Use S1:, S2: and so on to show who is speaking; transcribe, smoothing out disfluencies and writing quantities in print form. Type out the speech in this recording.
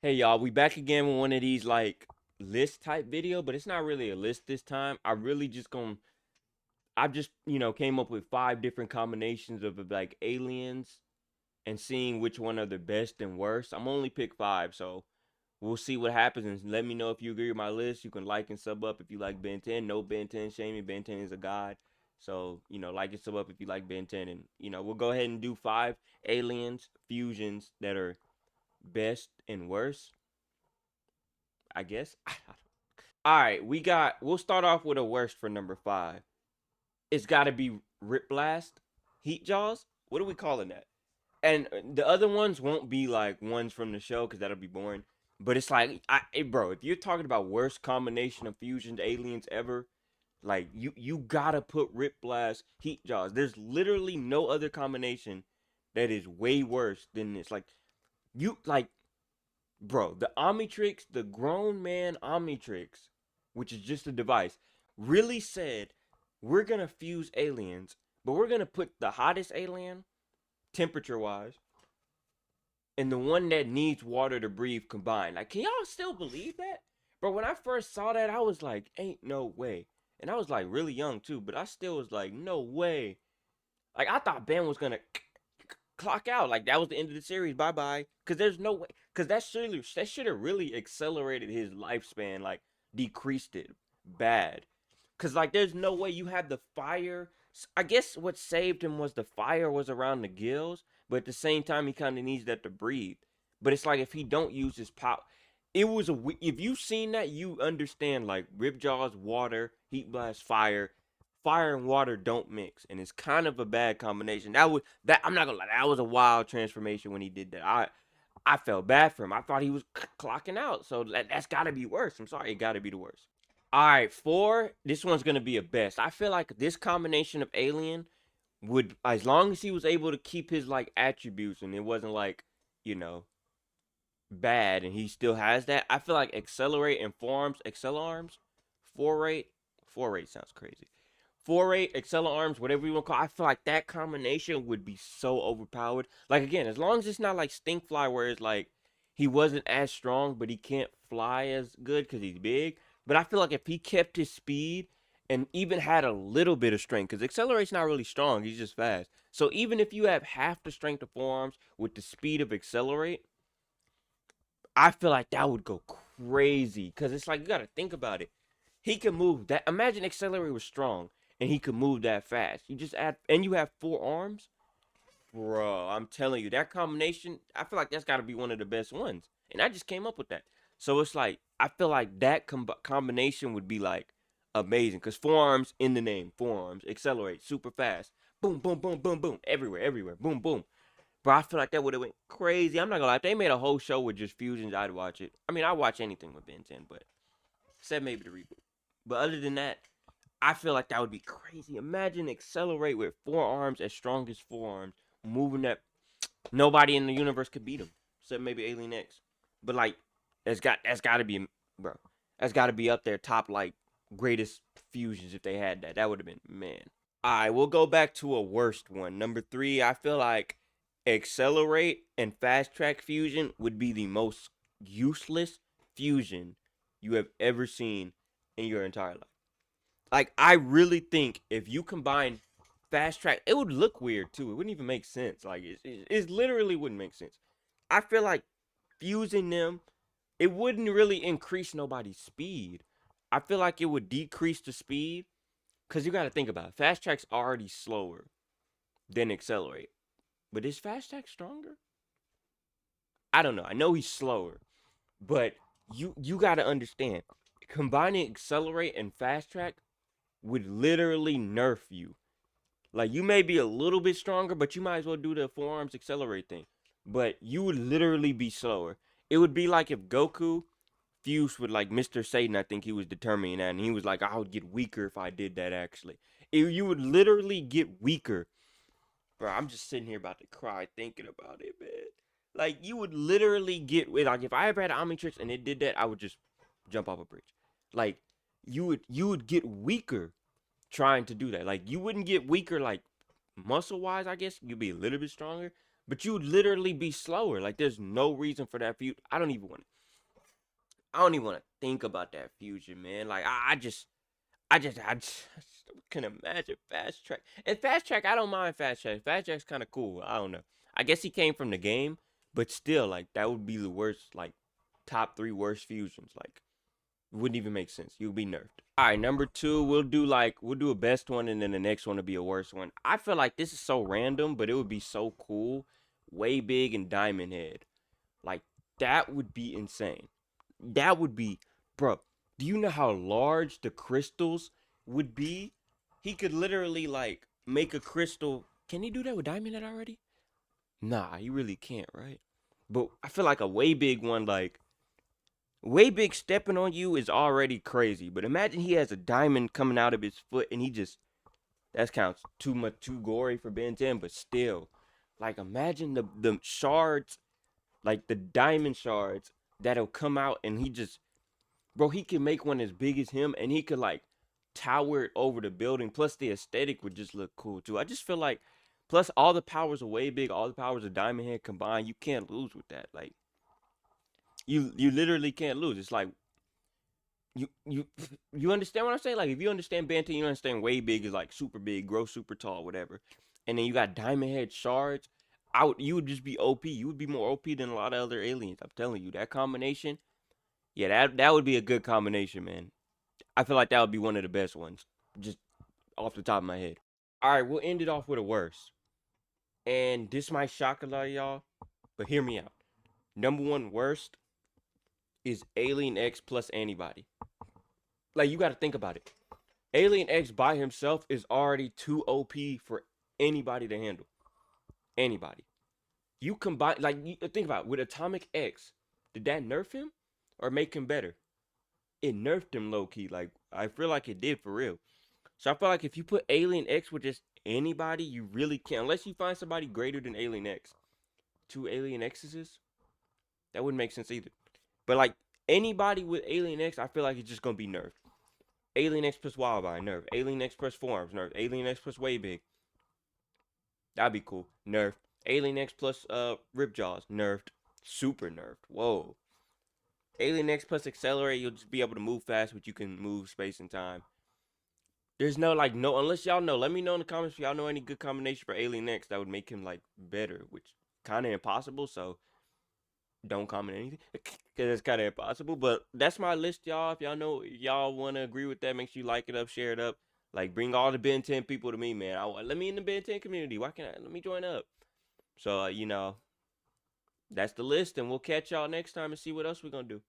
S1: Hey y'all, we back again with one of these like list type video, but it's not really a list this time. I just, came up with five different combinations of like aliens and seeing which one are the best and worst. I'm only pick five, so we'll see what happens and let me know if you agree with my list. You can like and sub up if you like Ben 10. No Ben 10 shaming. Ben 10 is a god. So, like and sub up if you like Ben 10 and we'll go ahead and do five aliens fusions that are best and worst, I guess. All right, we'll start off with a worst for number five. It's got to be Rip Blast, Heat Jaws. What are we calling that? And the other ones won't be like ones from the show because that'll be boring. But it's like, bro, if you're talking about worst combination of fusions aliens ever, like you gotta put Rip Blast, Heat Jaws. There's literally no other combination that is way worse than this. Like you like bro, the Omnitrix, the grown man Omnitrix, which is just a device, really said, we're gonna fuse aliens, but we're gonna put the hottest alien, temperature wise, and the one that needs water to breathe combined. Like, can y'all still believe that? Bro, when I first saw that, I was like, ain't no way. And I was like really young too, but I still was like, no way. Like, I thought Ben was gonna clock out. Like that was the end of the series. Bye bye. Because there's no way. Because that should have really accelerated his lifespan. Like decreased it bad. Because like there's no way you had the fire. I guess what saved him was the fire was around the gills, but at the same time he kind of needs that to breathe. But it's like if he don't use his power, it was a. If you've seen that, you understand like Ripjaw's water, Heat Blast, fire and water don't mix, and it's kind of a bad combination. That I'm not gonna lie, that was a wild transformation when he did that. I felt bad for him. I thought he was clocking out, so that's got to be worse. I'm sorry, it got to be the worst. All right, four. This one's gonna be a best. I feel like this combination of alien would, as long as he was able to keep his like attributes, and it wasn't like, you know, bad, and he still has that. I feel like accelerate and forearms, accelarms, four rate sounds crazy. 4-8, Accelerarms, whatever you want to call it, I feel like that combination would be so overpowered. Like, again, as long as it's not like Stinkfly, where it's like he wasn't as strong, but he can't fly as good because he's big. But I feel like if he kept his speed and even had a little bit of strength, because Accelerate's not really strong, he's just fast. So even if you have half the strength of Forearms with the speed of Accelerate, I feel like that would go crazy. Because it's like, you got to think about it. He can move that. Imagine Accelerate was strong and he could move that fast. You just add, and you have 4 arms, bro. I'm telling you, that combination. I feel like that's got to be one of the best ones. And I just came up with that. So it's like I feel like that combination would be like amazing because 4 arms in the name. 4 arms accelerate super fast. Boom, boom, boom, boom, boom. Everywhere, everywhere. Boom, boom. Bro, I feel like that would have went crazy. I'm not gonna lie. If they made a whole show with just fusions, I'd watch it. I mean, I watch anything with Ben 10, but said maybe the reboot. But other than that, I feel like that would be crazy. Imagine accelerate with 4 arms as strong as 4 arms, moving that nobody in the universe could beat him, except maybe Alien X. But like, that's got to be, bro. That's got to be up there top like greatest fusions if they had that. That would have been, man. All right, we'll go back to a worst one. Number three, I feel like accelerate and fast track fusion would be the most useless fusion you have ever seen in your entire life. Like I really think if you combine fast track, it would look weird too. It wouldn't even make sense. Like it literally wouldn't make sense. I feel like fusing them, it wouldn't really increase nobody's speed. I feel like it would decrease the speed because you got to think about it. Fast track's already slower than accelerate, but is fast track stronger? I don't know. I know he's slower, but you got to understand combining accelerate and fast track would literally nerf you. Like you may be a little bit stronger, but you might as well do the 4 arms accelerate thing. But you would literally be slower. It would be like if Goku fused with like Mr. Satan. I think he was determining that, and he was like, "I would get weaker if I did that." Actually, you would literally get weaker, bro. I'm just sitting here about to cry thinking about it, man. Like you would literally get like if I ever had an Omnitrix and it did that, I would just jump off a bridge. Like you would get weaker trying to do that. Like you wouldn't get weaker like muscle wise, I guess. You'd be a little bit stronger, but you would literally be slower. Like there's no reason for that fusion. I don't even want to think about that fusion, man. Like I just can imagine fast track. And fast track, I don't mind fast track. Fast track's kind of cool. I don't know. I guess he came from the game, but still, like that would be the worst, like top three worst fusions. Like wouldn't even make sense. You'd be nerfed. All right, number two, we'll do a best one, and then the next one will be a worst one. I feel like this is so random, but it would be so cool. Way big and Diamond Head, like that would be insane. That would be, bro. Do you know how large the crystals would be? He could literally like make a crystal. Can he do that with Diamond Head already? Nah, he really can't, right? But I feel like a way big one, like way big stepping on you is already crazy. But imagine he has a diamond coming out of his foot and he just that counts too much too gory for Ben 10, but still. Like imagine the shards, like the diamond shards that'll come out and he just bro, he can make one as big as him and he could like tower it over the building. Plus the aesthetic would just look cool too. I just feel like plus all the powers are way big, all the powers of Diamond Head combined, you can't lose with that. Like you literally can't lose. It's like you you understand what I'm saying? Like if you understand Bantam, you understand way big is like super big, grow super tall, whatever. And then you got Diamond Head shards. You would just be OP. You would be more OP than a lot of other aliens. I'm telling you, that combination, yeah, that would be a good combination, man. I feel like that would be one of the best ones, just off the top of my head. All right, we'll end it off with a worst. And this might shock a lot of y'all, but hear me out. Number one worst is Alien X plus Antibody. Like you got to think about it. Alien X by himself is already too OP for anybody to handle. Anybody. You combine, like, you think about it, with Atomic X, did that nerf him or make him better? It nerfed him low key. Like, I feel like it did for real. So I feel like if you put Alien X with just anybody, you really can't, unless you find somebody greater than Alien X. Two Alien X's, that wouldn't make sense either. But like anybody with Alien X, I feel like it's just gonna be nerfed. Alien X plus Wildvine, nerf. Alien X plus Forms, nerf. Alien X plus Way Big. That'd be cool. Nerfed. Alien X plus Ripjaws, nerfed. Super nerfed. Whoa. Alien X plus Accelerate, you'll just be able to move fast, but you can move space and time. There's no like no unless y'all know. Let me know in the comments if y'all know any good combination for Alien X that would make him like better, which kind of impossible. So don't comment anything because it's kind of impossible. But that's my list, y'all. If y'all know, y'all want to agree with that, make sure you like it up, share it up. Like bring all the Ben 10 people to me, man. Let me in the Ben 10 community. Why can't I? Let me join up. So that's the list, and we'll catch y'all next time and see what else we're gonna do.